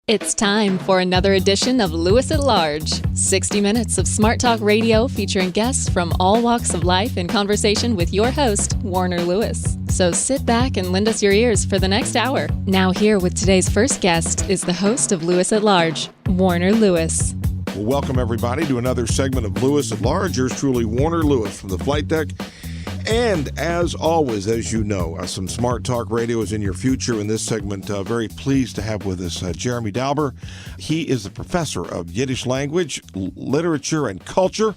It's time for another edition of Lewis at Large, 60 minutes of smart talk radio featuring guests from all walks of life in conversation with your host, Warner Lewis. So sit back and lend us your ears for the next hour. Now here with today's first guest is the host of Lewis at Large, Warner Lewis. Well, welcome everybody to another segment of Lewis at Large. Yours truly, Warner Lewis from the flight deck. And as always, as you know, some smart talk radio is in your future. In this segment, very pleased to have with us Jeremy Dauber. He is the professor of Yiddish language, literature, and culture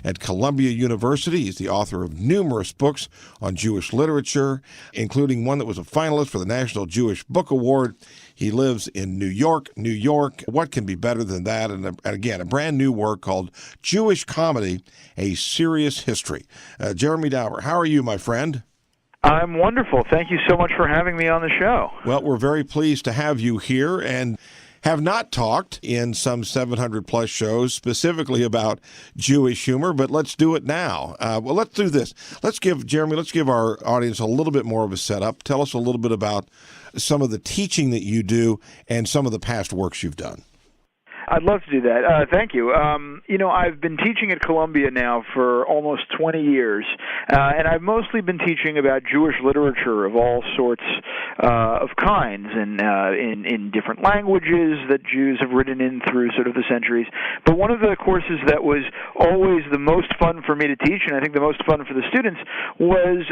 at Columbia University. He's the author of numerous books on Jewish literature, including one that was a finalist for the National Jewish Book Award. He lives in New York, New York. What can be better than that? And again, a brand new work called Jewish Comedy, A Serious History. Jeremy Dauber, how are you, my friend? I'm wonderful. Thank you so much for having me on the show. Well, we're very pleased to have you here and have not talked in some 700-plus shows specifically about Jewish humor, but let's do it now. Well, let's do this. Let's give our audience a little bit more of a setup. Tell us a little bit about some of the teaching that you do and some of the past works you've done. I'd love to do that. Thank you. I've been teaching at Columbia now for almost 20 years, and I've mostly been teaching about Jewish literature of all sorts of kinds, and in different languages that Jews have written in through sort of the centuries. But one of the courses that was always the most fun for me to teach, and I think the most fun for the students, was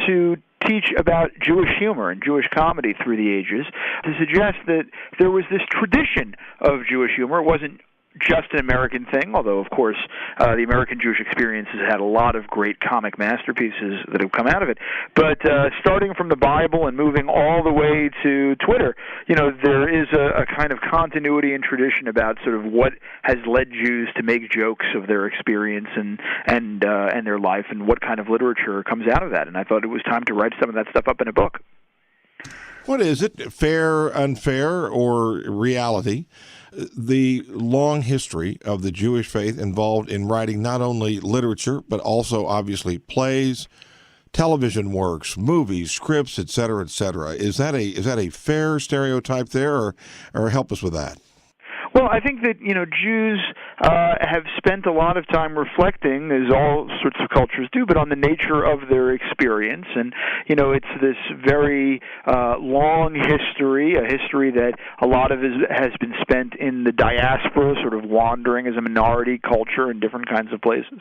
to teach about Jewish humor and Jewish comedy through the ages, to suggest that there was this tradition of Jewish humor. It wasn't just an American thing, although, of course, the American Jewish experience has had a lot of great comic masterpieces that have come out of it. But starting from the Bible and moving all the way to Twitter, there is a kind of continuity and tradition about sort of what has led Jews to make jokes of their experience and their life, and what kind of literature comes out of that. And I thought it was time to write some of that stuff up in a book. What is it, fair, unfair, or reality? The long history of the Jewish faith involved in writing not only literature, but also obviously plays, television works, movies, scripts, et cetera, et cetera. Is that a fair stereotype there, or help us with that? Well, I think that, Jews have spent a lot of time reflecting, as all sorts of cultures do, but on the nature of their experience. And, it's this very long history, a history that a lot of it has been spent in the diaspora, sort of wandering as a minority culture in different kinds of places.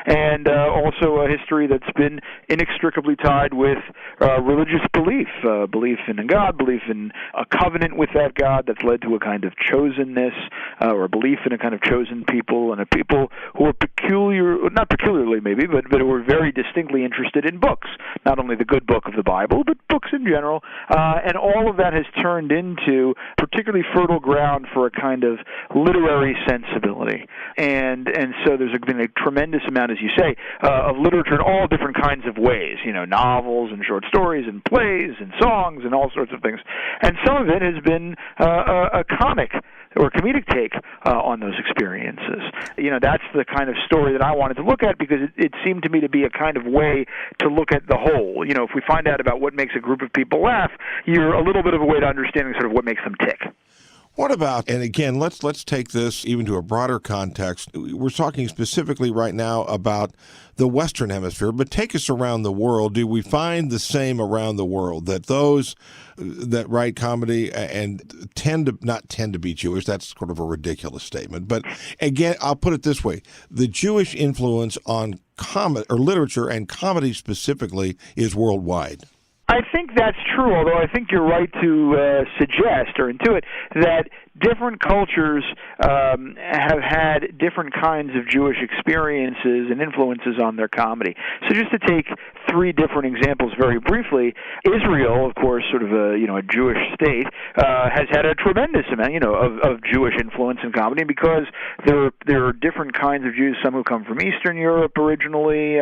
And also a history that's been inextricably tied with religious belief, belief in a God, belief in a covenant with that God that's led to a kind of chosenness, or a belief in a kind of chosen people, and a people who are not peculiarly maybe, but who are very distinctly interested in books, not only the good book of the Bible, but books in general. And all of that has turned into particularly fertile ground for a kind of literary sensibility. And so there's been a tremendous amount, as you say, of literature in all different kinds of ways, novels and short stories and plays and songs and all sorts of things. And some of it has been a comic or comedic take on those experiences. That's the kind of story that I wanted to look at, because it seemed to me to be a kind of way to look at the whole. If we find out about what makes a group of people laugh, you're a little bit of a way to understanding sort of what makes them tick. What about, and again, let's take this even to a broader context. We're talking specifically right now about the Western Hemisphere, but take us around the world. Do we find the same around the world, that those that write comedy and not tend to be Jewish? That's sort of a ridiculous statement. But again, I'll put it this way. The Jewish influence on comedy, or literature and comedy specifically, is worldwide. I think that's true, although I think you're right to suggest or intuit that different cultures have had different kinds of Jewish experiences and influences on their comedy. So just to take three different examples very briefly, Israel, of course, sort of a Jewish state, has had a tremendous amount of Jewish influence in comedy, because there are different kinds of Jews, some who come from Eastern Europe originally,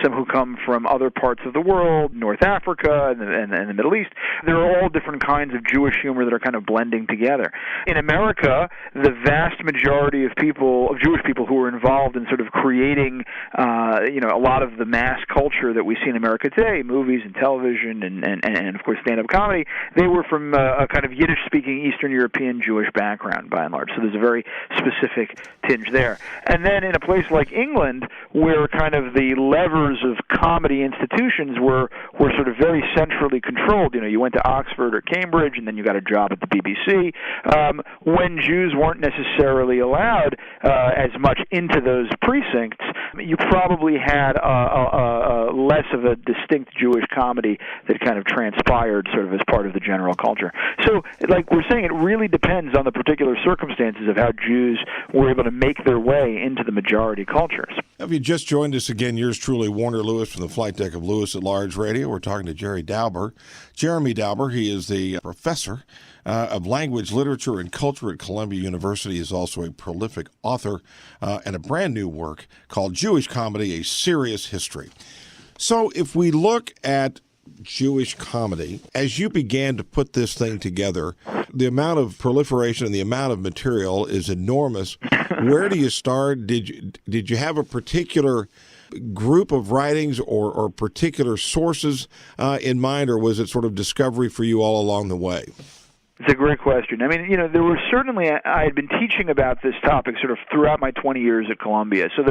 some who come from other parts of the world, North Africa, Africa and the Middle East. There are all different kinds of Jewish humor that are kind of blending together. In America, the vast majority of Jewish people who were involved in sort of creating, a lot of the mass culture that we see in America today, movies and television and of course stand-up comedy, they were from a kind of Yiddish-speaking Eastern European Jewish background by and large. So there's a very specific tinge there. And then in a place like England, where kind of the levers of comedy institutions were sort of very centrally controlled. You went to Oxford or Cambridge, and then you got a job at the BBC. When Jews weren't necessarily allowed as much into those precincts, you probably had less of a distinct Jewish comedy that kind of transpired sort of as part of the general culture. So, like we're saying, it really depends on the particular circumstances of how Jews were able to make their way into the majority cultures. If you just joined us again, yours truly, Warner Lewis from the flight deck of Lewis at Large Radio. We're talking to Jeremy Dauber. He is the professor of language, literature, and culture at Columbia University. He is also a prolific author and a brand new work called Jewish Comedy, A Serious History. So if we look at Jewish comedy, as you began to put this thing together, the amount of proliferation and the amount of material is enormous. Where do you start? Did you have a particular group of writings or particular sources in mind, or was it sort of discovery for you all along the way? It's a great question. I mean, there were certainly, I had been teaching about this topic sort of throughout my 20 years at Columbia. So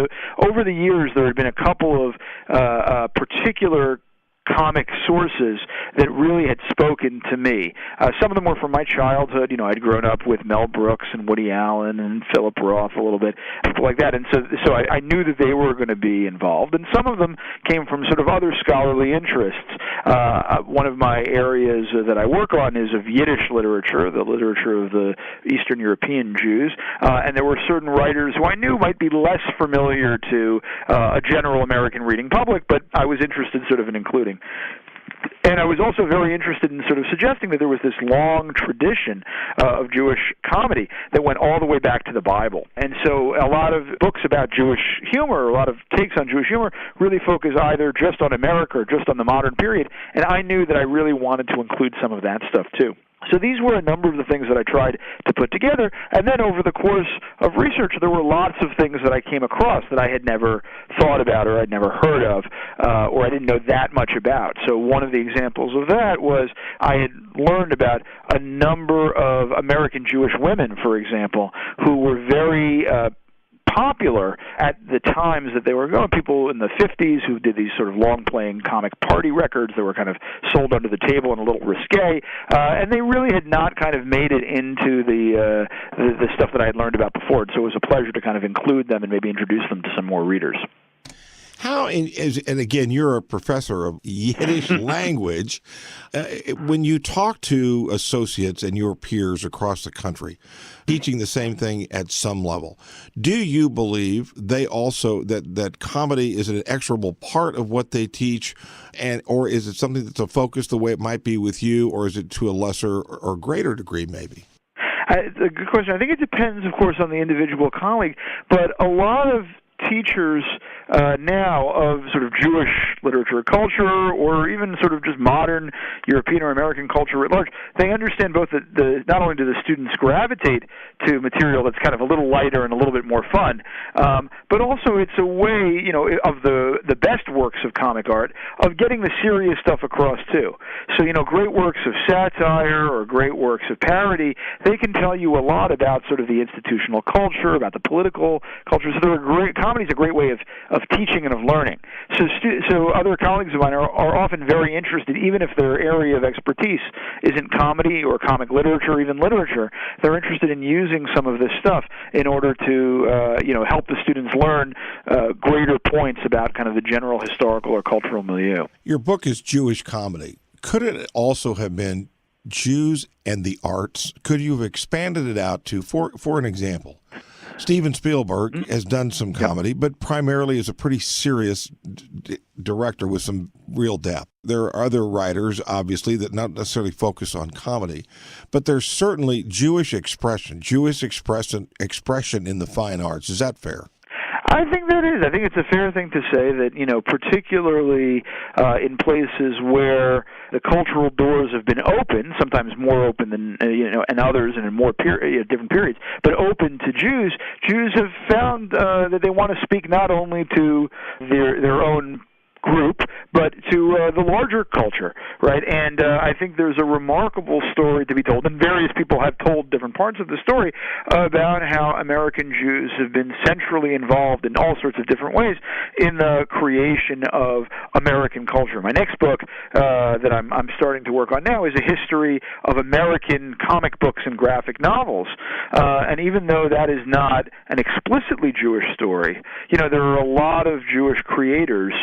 over the years, there had been a couple of particular comic sources that really had spoken to me. Some of them were from my childhood. I'd grown up with Mel Brooks and Woody Allen and Philip Roth a little bit, people like that. And so I knew that they were going to be involved. And some of them came from sort of other scholarly interests. One of my areas that I work on is of Yiddish literature, the literature of the Eastern European Jews. And there were certain writers who I knew might be less familiar to a general American reading public, but I was interested sort of in including. And I was also very interested in sort of suggesting that there was this long tradition of Jewish comedy that went all the way back to the Bible. And so a lot of books about Jewish humor, a lot of takes on Jewish humor, really focus either just on America or just on the modern period. And I knew that I really wanted to include some of that stuff too. So these were a number of the things that I tried to put together. And then over the course of research, there were lots of things that I came across that I had never thought about or I'd never heard of or I didn't know that much about. So one of the examples of that was I had learned about a number of American Jewish women, for example, who were very popular at the times that they were going. People in the 50s who did these sort of long-playing comic party records that were kind of sold under the table and a little risque, and they really had not kind of made it into the stuff that I had learned about before. So it was a pleasure to kind of include them and maybe introduce them to some more readers. How, and again, you're a professor of Yiddish language. When you talk to associates and your peers across the country, teaching the same thing at some level, do you believe they also, that comedy is an inexorable part of what they teach, or is it something that's a focus the way it might be with you, or is it to a lesser or greater degree maybe? It's a good question. I think it depends, of course, on the individual colleague, but a lot of teachers now of sort of Jewish literature, culture, or even sort of just modern European or American culture at large, they understand both that not only do the students gravitate to material that's kind of a little lighter and a little bit more fun, but also it's a way, of the best works of comic art of getting the serious stuff across too. So, great works of satire or great works of parody, they can tell you a lot about sort of the institutional culture, about the political culture. So comedy's a great way of teaching and of learning. So other colleagues of mine are often very interested, even if their area of expertise isn't comedy or comic literature or even literature. They're interested in using some of this stuff in order to help the students learn greater points about kind of the general historical or cultural milieu. Your book is Jewish Comedy. Could it also have been Jews and the Arts? Could you have expanded it out to, for an example, Steven Spielberg has done some comedy, but primarily is a pretty serious director with some real depth. There are other writers, obviously, that not necessarily focus on comedy, but there's certainly Jewish expression in the fine arts. Is that fair? I think that is. I think it's a fair thing to say that, particularly in places where the cultural doors have been open, sometimes more open than, and others and in more different periods, but open to Jews have found that they want to speak not only to their own group, but to the larger culture, right? And I think there's a remarkable story to be told, and various people have told different parts of the story about how American Jews have been centrally involved in all sorts of different ways in the creation of American culture. My next book that I'm starting to work on now is a history of American comic books and graphic novels. And even though that is not an explicitly Jewish story, there are a lot of Jewish creators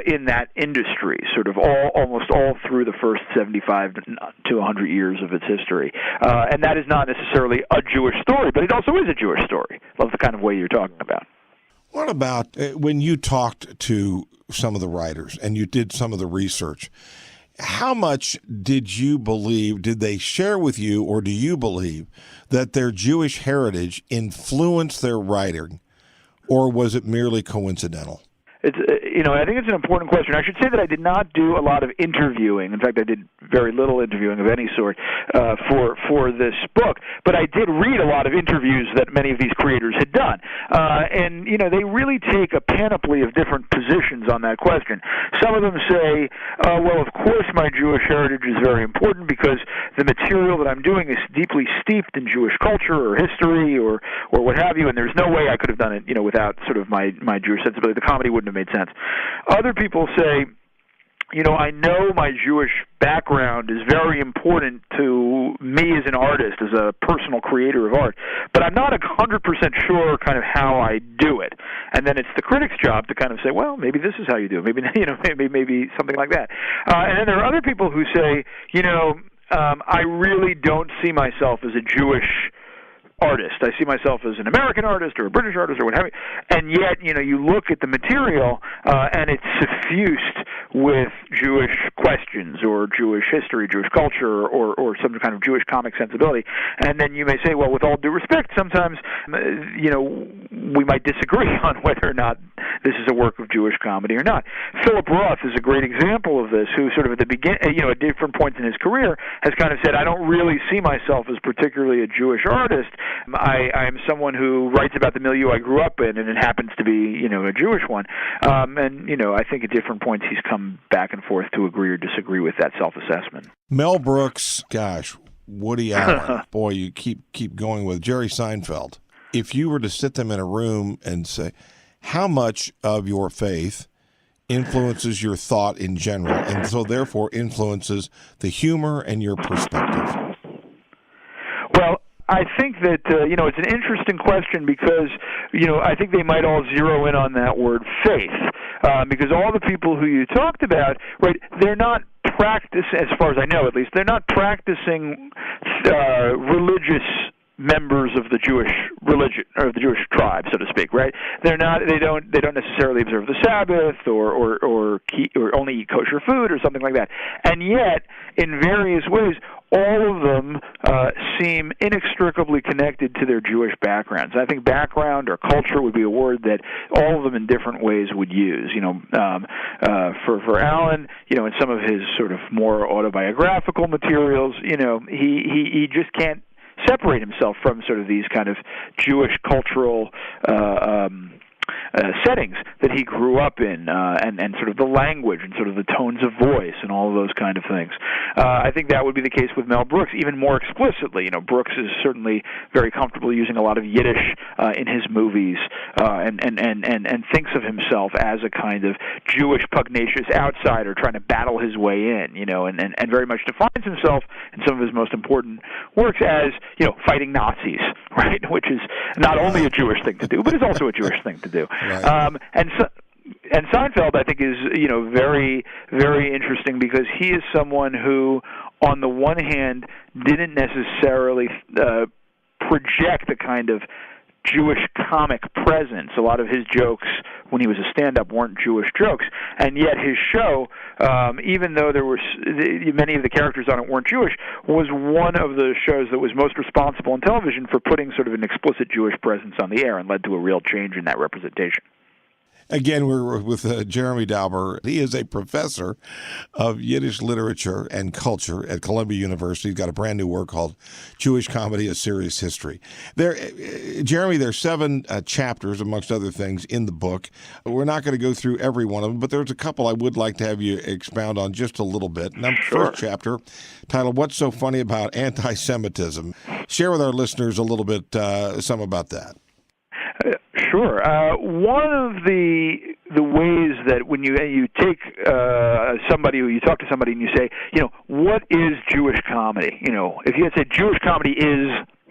in that industry, sort of almost all through the first 75 to 100 years of its history. And that is not necessarily a Jewish story, but it also is a Jewish story. Love the kind of way you're talking about. What about when you talked to some of the writers and you did some of the research, how much did they share with you, or do you believe that their Jewish heritage influenced their writing, or was it merely coincidental? It's I think it's an important question. I should say that I did not do a lot of interviewing. In fact, I did very little interviewing of any sort for this book. But I did read a lot of interviews that many of these creators had done, and they really take a panoply of different positions on that question. Some of them say, "Well, of course, my Jewish heritage is very important because the material that I'm doing is deeply steeped in Jewish culture or history or what have you, and there's no way I could have done it, without sort of my Jewish sensibility. The comedy wouldn't have made sense." Other people say, I know my Jewish background is very important to me as an artist, as a personal creator of art, but I'm not 100% sure kind of how I do it. And then it's the critic's job to kind of say, well, maybe this is how you do it. Maybe, maybe something like that. And then there are other people who say, I really don't see myself as a Jewish artist. I see myself as an American artist or a British artist or what have you. And yet, you look at the material and it's suffused with Jewish questions or Jewish history, Jewish culture, or some kind of Jewish comic sensibility. And then you may say, well, with all due respect, sometimes, we might disagree on whether or not this is a work of Jewish comedy or not. Philip Roth is a great example of this, who sort of at the beginning, at different points in his career, has kind of said, I don't really see myself as particularly a Jewish artist. I am someone who writes about the milieu I grew up in, and it happens to be, a Jewish one. And I think at different points he's come back and forth to agree or disagree with that self-assessment. Mel Brooks, gosh, Woody Allen, boy, you keep going with Jerry Seinfeld. If you were to sit them in a room and say, how much of your faith influences your thought in general, and so therefore influences the humor and your perspective? Well, I think that, it's an interesting question because, I think they might all zero in on that word faith, because all the people who you talked about, right, they're not as far as I know at least, they're not practicing religious members of the Jewish religion or the Jewish tribe, so to speak, right? They don't necessarily observe the Sabbath or only eat kosher food or something like that. And yet, in various ways, all of them seem inextricably connected to their Jewish backgrounds. I think background or culture would be a word that all of them in different ways would use. For Allen, in some of his sort of more autobiographical materials, he just can't separate himself from sort of these kind of Jewish cultural settings that he grew up in, and sort of the language and sort of the tones of voice and all of those kind of things. I think that would be the case with Mel Brooks, even more explicitly. Brooks is certainly very comfortable using a lot of Yiddish in his movies, and thinks of himself as a kind of Jewish pugnacious outsider trying to battle his way in, and very much defines himself in some of his most important works as, fighting Nazis, right? Which is not only a Jewish thing to do, but is also a Jewish thing to do. Right. And Seinfeld, I think, is very, very interesting because he is someone who, on the one hand, didn't necessarily project the kind of Jewish comic presence. A lot of his jokes when he was a stand-up weren't Jewish jokes, and yet his show, even though there were many of the characters on it weren't Jewish, was one of the shows that was most responsible on television for putting sort of an explicit Jewish presence on the air and led to a real change in that representation. Again, we're with Jeremy Dauber. He is a professor of Yiddish literature and culture at Columbia University. He's got a brand new work called Jewish Comedy, A Serious History. Jeremy, there's 7 chapters, amongst other things, in the book. We're not going to go through every one of them, but there's a couple I would like to have you expound on just a little bit. Now, Sure. First chapter, titled What's So Funny About Anti-Semitism? Share with our listeners a little bit some about that. Sure. One of the ways that when you take somebody, you talk to somebody and you say, what is Jewish comedy? If you had said Jewish comedy is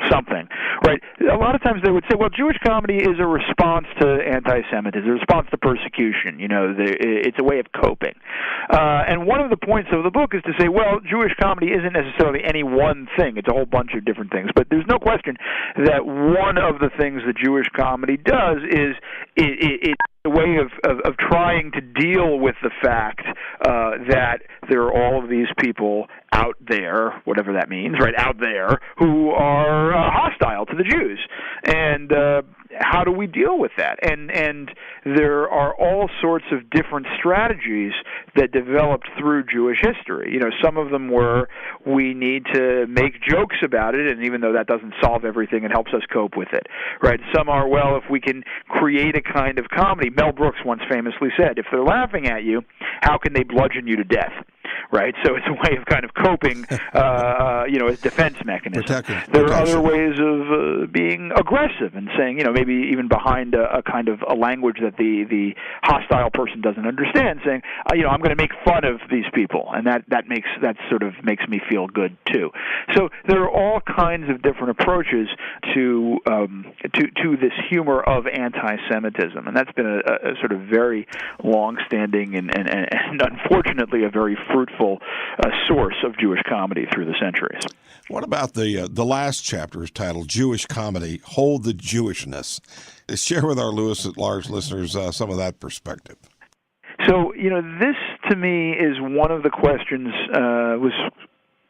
something, right? A lot of times they would say, well, Jewish comedy is a response to anti-Semitism, a response to persecution. It's a way of coping. And one of the points of the book is to say, well, Jewish comedy isn't necessarily any one thing. It's a whole bunch of different things. But there's no question that one of the things that Jewish comedy does is it's a way of trying to deal with the fact that there are all of these people out there, whatever that means, right, out there, who are hostile to the Jews. And how do we deal with that? And there are all sorts of different strategies that developed through Jewish history. Some of them were, we need to make jokes about it, and even though that doesn't solve everything, it helps us cope with it, right? Some are, well, if we can create a kind of comedy. Mel Brooks once famously said, if they're laughing at you, how can they bludgeon you to death? Right, so it's a way of kind of coping, a defense mechanism. There are other ways of being aggressive and saying, maybe even behind a kind of a language that the hostile person doesn't understand, saying, I'm going to make fun of these people, and that sort of makes me feel good too. So there are all kinds of different approaches to this humor of anti-Semitism, and that's been a sort of very long-standing and unfortunately a very fruitful source of Jewish comedy through the centuries. What about the last chapter is titled Jewish Comedy, Hold the Jewishness? Share with our Lewis at Large listeners some of that perspective. So, this to me is one of the questions, was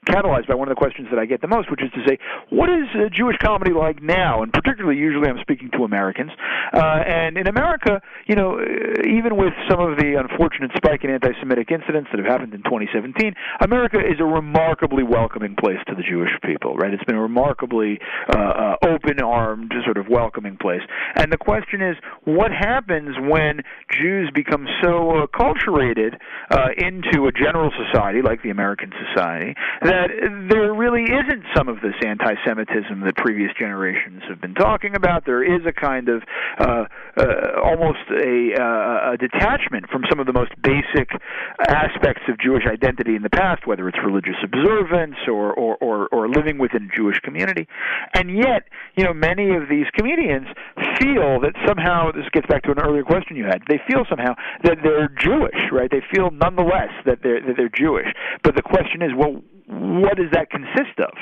catalyzed by one of the questions that I get the most, which is to say, what is Jewish comedy like now? And particularly, usually I'm speaking to Americans. And in America, even with some of the unfortunate spike in anti-Semitic incidents that have happened in 2017, America is a remarkably welcoming place to the Jewish people, right? It's been a remarkably open-armed, sort of welcoming place. And the question is, what happens when Jews become so acculturated into a general society, like the American society, that there really isn't some of this anti-Semitism that previous generations have been talking about. There is a kind of almost a detachment from some of the most basic aspects of Jewish identity in the past, whether it's religious observance or living within a Jewish community. And yet, many of these comedians feel that somehow, this gets back to an earlier question you had, they feel somehow that they're Jewish, right? They feel nonetheless that they're Jewish. But the question is, well, what does that consist of?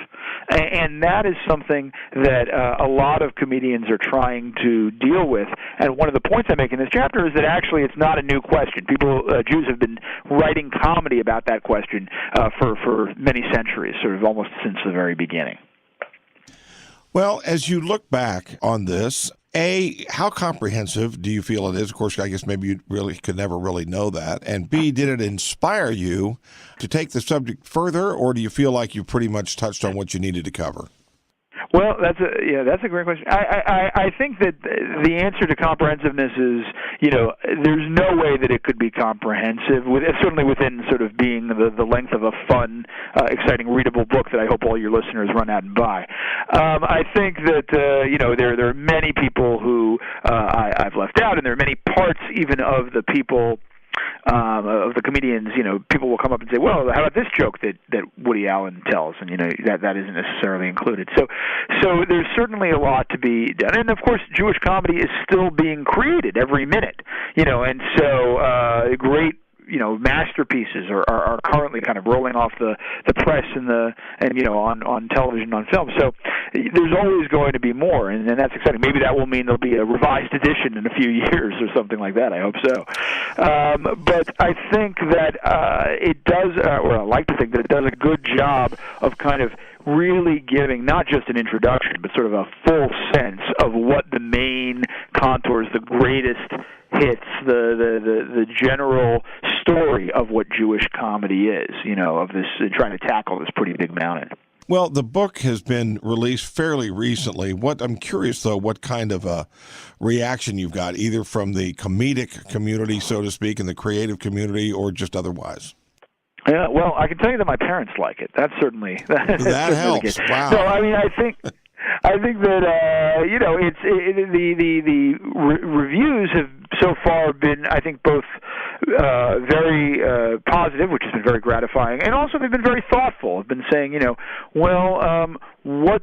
And that is something that a lot of comedians are trying to deal with. And one of the points I make in this chapter is that actually it's not a new question. Jews have been writing comedy about that question for many centuries, sort of almost since the very beginning. Well, as you look back on this, how comprehensive do you feel it is? Of course, I guess maybe you really could never really know that. And B, did it inspire you to take the subject further, or do you feel like you pretty much touched on what you needed to cover? Well, that's a great question. I think that the answer to comprehensiveness is, there's no way that it could be comprehensive, certainly within sort of being the length of a fun, exciting, readable book that I hope all your listeners run out and buy. I think that, there are many people who I've left out, and there are many parts even of the people of the comedians, people will come up and say, well, how about this joke that Woody Allen tells? And, that isn't necessarily included. So there's certainly a lot to be done. And, of course, Jewish comedy is still being created every minute, and so great masterpieces are currently kind of rolling off the press and on television, on film. So there's always going to be more, and that's exciting. Maybe that will mean there'll be a revised edition in a few years or something like that. I hope so. But I think that it does, or I like to think that it does a good job of kind of really giving not just an introduction, but sort of a full sense of what the main contours, the greatest hits, the general story of what Jewish comedy is, of this trying to tackle this pretty big mountain. Well, the book has been released fairly recently. I'm curious, though, what kind of a reaction you've got, either from the comedic community, so to speak, and the creative community, or just otherwise. Yeah, well, I can tell you that my parents like it. That certainly that helps. Wow. So, I mean, I think that the reviews have so far been, I think, both very positive, which has been very gratifying, and also they've been very thoughtful. Have been saying, what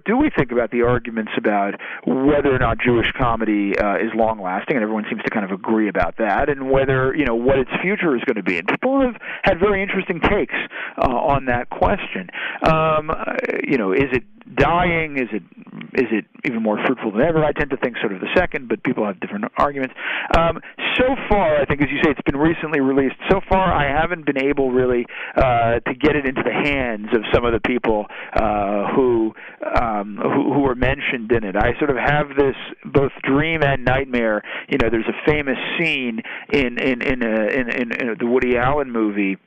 do we think about the arguments about whether or not Jewish comedy is long-lasting, and everyone seems to kind of agree about that, and whether, what its future is going to be. And people have had very interesting takes on that question. Is it dying? Is it even more fruitful than ever? I tend to think sort of the second, but people have different arguments. So far, I think, as you say, it's been recently released. So far, I haven't been able really to get it into the hands of some of the people who were mentioned in it. I sort of have this both dream and nightmare. There's a famous scene in the Woody Allen movie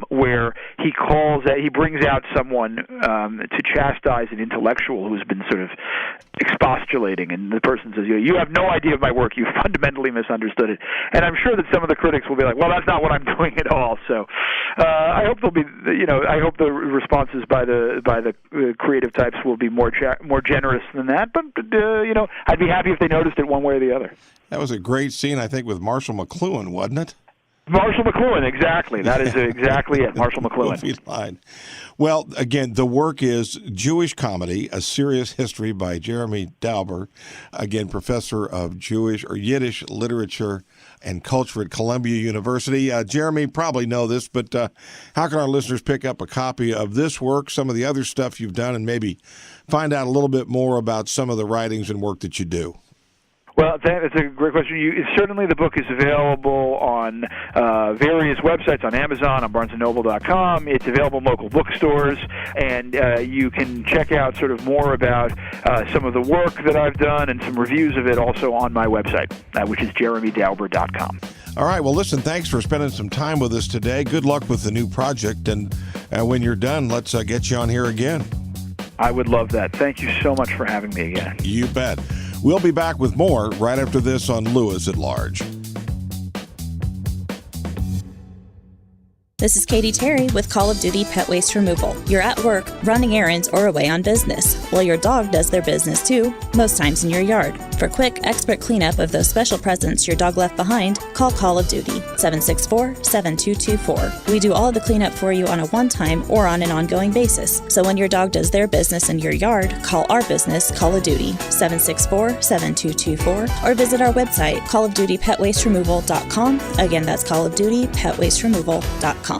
where he brings out someone to chastise an intellectual who's been sort of expostulating, and the person says, "You have no idea of my work. You fundamentally misunderstood it." And I'm sure that some of the critics will be like, "Well, that's not what I'm doing at all." So I hope there'll be, I hope the responses by the creative types will be more generous than that. But I'd be happy if they noticed it one way or the other. That was a great scene, I think, with Marshall McLuhan, wasn't it? Marshall McLuhan, exactly. That is exactly it, Marshall McLuhan. Well, again, the work is Jewish Comedy, A Serious History by Jeremy Dauber, again, professor of Jewish or Yiddish literature and culture at Columbia University. Jeremy, probably know this, but how can our listeners pick up a copy of this work, some of the other stuff you've done, and maybe find out a little bit more about some of the writings and work that you do? Well, that's a great question. Certainly the book is available on various websites, on Amazon, on BarnesandNoble.com. It's available in local bookstores, and you can check out sort of more about some of the work that I've done and some reviews of it also on my website, which is jeremydauber.com. All right. Well, listen, thanks for spending some time with us today. Good luck with the new project, and when you're done, let's get you on here again. I would love that. Thank you so much for having me again. You bet. We'll be back with more right after this on Lewis at Large. This is Katie Terry with Call of Duty Pet Waste Removal. You're at work, running errands, or away on business. Well, your dog does their business too, most times in your yard. For quick, expert cleanup of those special presents your dog left behind, call Call of Duty, 764-7224. We do all the cleanup for you on a one-time or on an ongoing basis. So when your dog does their business in your yard, call our business, Call of Duty, 764-7224, or visit our website, callofdutypetwasteremoval.com. Again, that's callofdutypetwasteremoval.com.